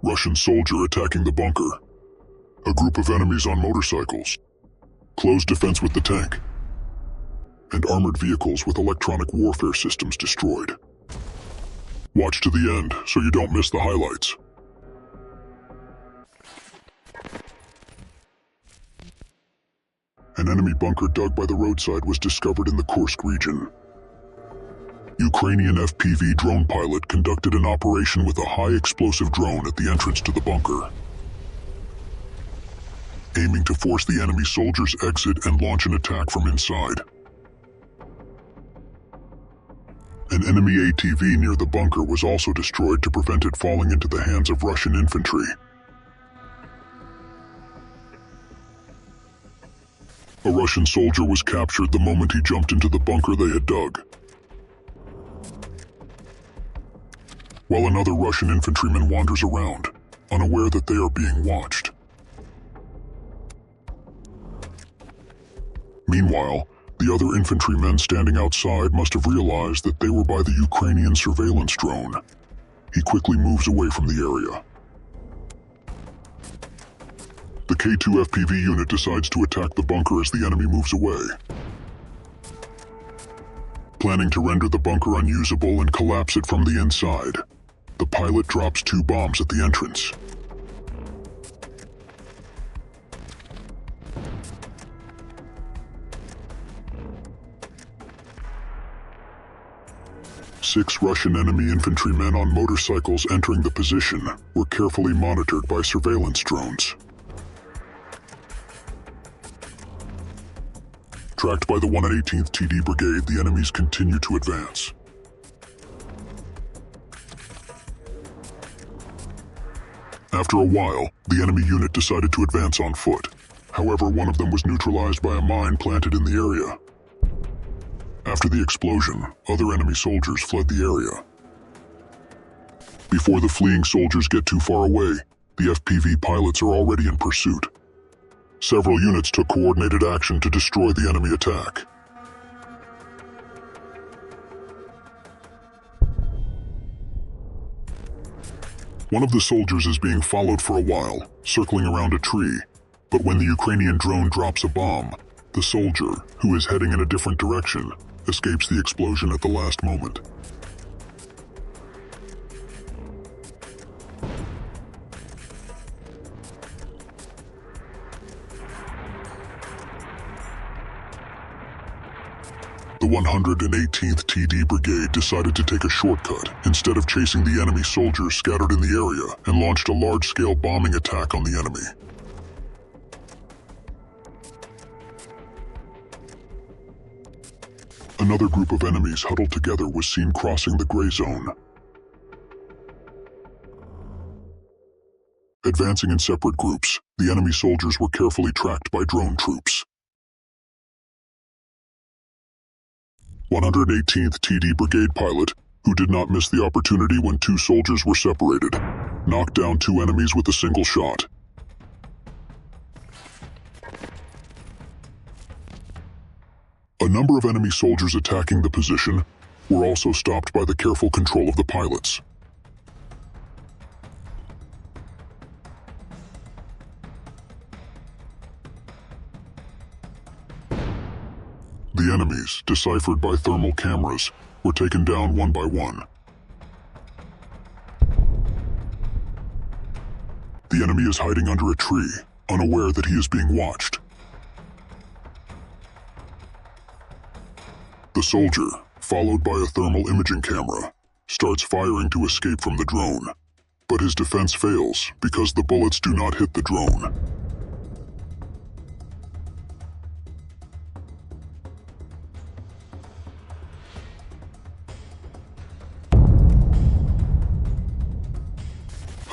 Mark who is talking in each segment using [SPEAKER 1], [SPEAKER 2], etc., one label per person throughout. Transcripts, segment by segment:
[SPEAKER 1] Russian soldier attacking the bunker. A group of enemies on motorcycles. Closed defense with the tank. And armored vehicles with electronic warfare systems destroyed. Watch to the end so you don't miss the highlights. An enemy bunker dug by the roadside was discovered in the Kursk region. Ukrainian FPV drone pilot conducted an operation with a high-explosive drone at the entrance to the bunker, aiming to force the enemy soldiers' exit and launch an attack from inside. An enemy ATV near the bunker was also destroyed to prevent it falling into the hands of Russian infantry. A Russian soldier was captured the moment he jumped into the bunker they had dug, while another Russian infantryman wanders around, unaware that they are being watched. Meanwhile, the other infantrymen standing outside must have realized that they were by the Ukrainian surveillance drone. He quickly moves away from the area. The K2 FPV unit decides to attack the bunker as the enemy moves away, planning to render the bunker unusable and collapse it from the inside. The pilot drops 2 bombs at the entrance. Six Russian enemy infantrymen on motorcycles entering the position were carefully monitored by surveillance drones. Tracked by the 118th TD Brigade, the enemies continue to advance. After a while, the enemy unit decided to advance on foot. However, one of them was neutralized by a mine planted in the area. After the explosion, other enemy soldiers fled the area. Before the fleeing soldiers get too far away, the FPV pilots are already in pursuit. Several units took coordinated action to destroy the enemy attack. One of the soldiers is being followed for a while, circling around a tree, but when the Ukrainian drone drops a bomb, the soldier, who is heading in a different direction, escapes the explosion at the last moment. The 118th TD Brigade decided to take a shortcut instead of chasing the enemy soldiers scattered in the area and launched a large-scale bombing attack on the enemy. Another group of enemies huddled together was seen crossing the gray zone. Advancing in separate groups, the enemy soldiers were carefully tracked by drone troops. 118th TD Brigade pilot, who did not miss the opportunity when 2 soldiers were separated, knocked down 2 enemies with a single shot. A number of enemy soldiers attacking the position were also stopped by the careful control of the pilots. The enemies, deciphered by thermal cameras, were taken down one by one. The enemy is hiding under a tree, unaware that he is being watched. The soldier, followed by a thermal imaging camera, starts firing to escape from the drone, but his defense fails because the bullets do not hit the drone.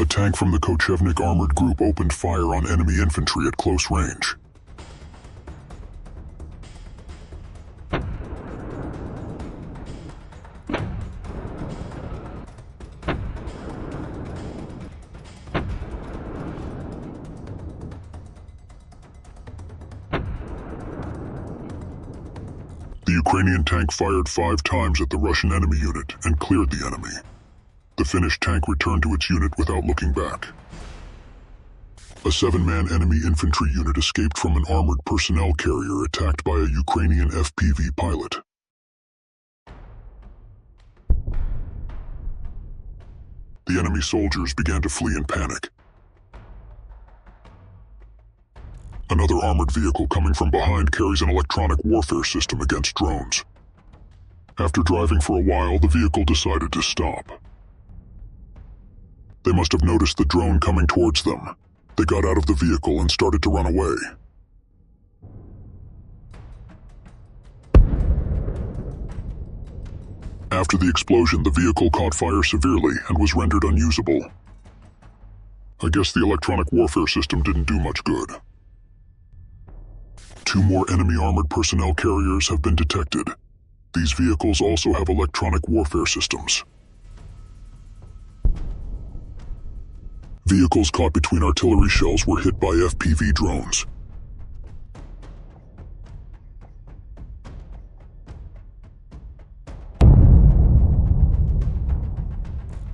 [SPEAKER 1] A tank from the Kochevnik armored group opened fire on enemy infantry at close range. The Ukrainian tank fired 5 times at the Russian enemy unit and cleared the enemy. The Finnish tank returned to its unit without looking back. A 7-man enemy infantry unit escaped from an armored personnel carrier attacked by a Ukrainian FPV pilot. The enemy soldiers began to flee in panic. Another armored vehicle coming from behind carries an electronic warfare system against drones. After driving for a while, the vehicle decided to stop. They must have noticed the drone coming towards them. They got out of the vehicle and started to run away. After the explosion, the vehicle caught fire severely and was rendered unusable. I guess the electronic warfare system didn't do much good. 2 more enemy armored personnel carriers have been detected. These vehicles also have electronic warfare systems. Vehicles caught between artillery shells were hit by FPV drones.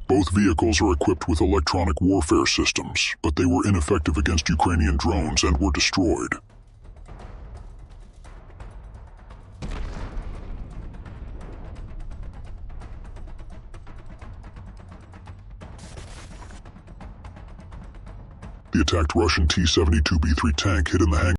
[SPEAKER 1] Both vehicles are equipped with electronic warfare systems, but they were ineffective against Ukrainian drones and were destroyed. The attacked Russian T-72B3 tank hid in the hangar.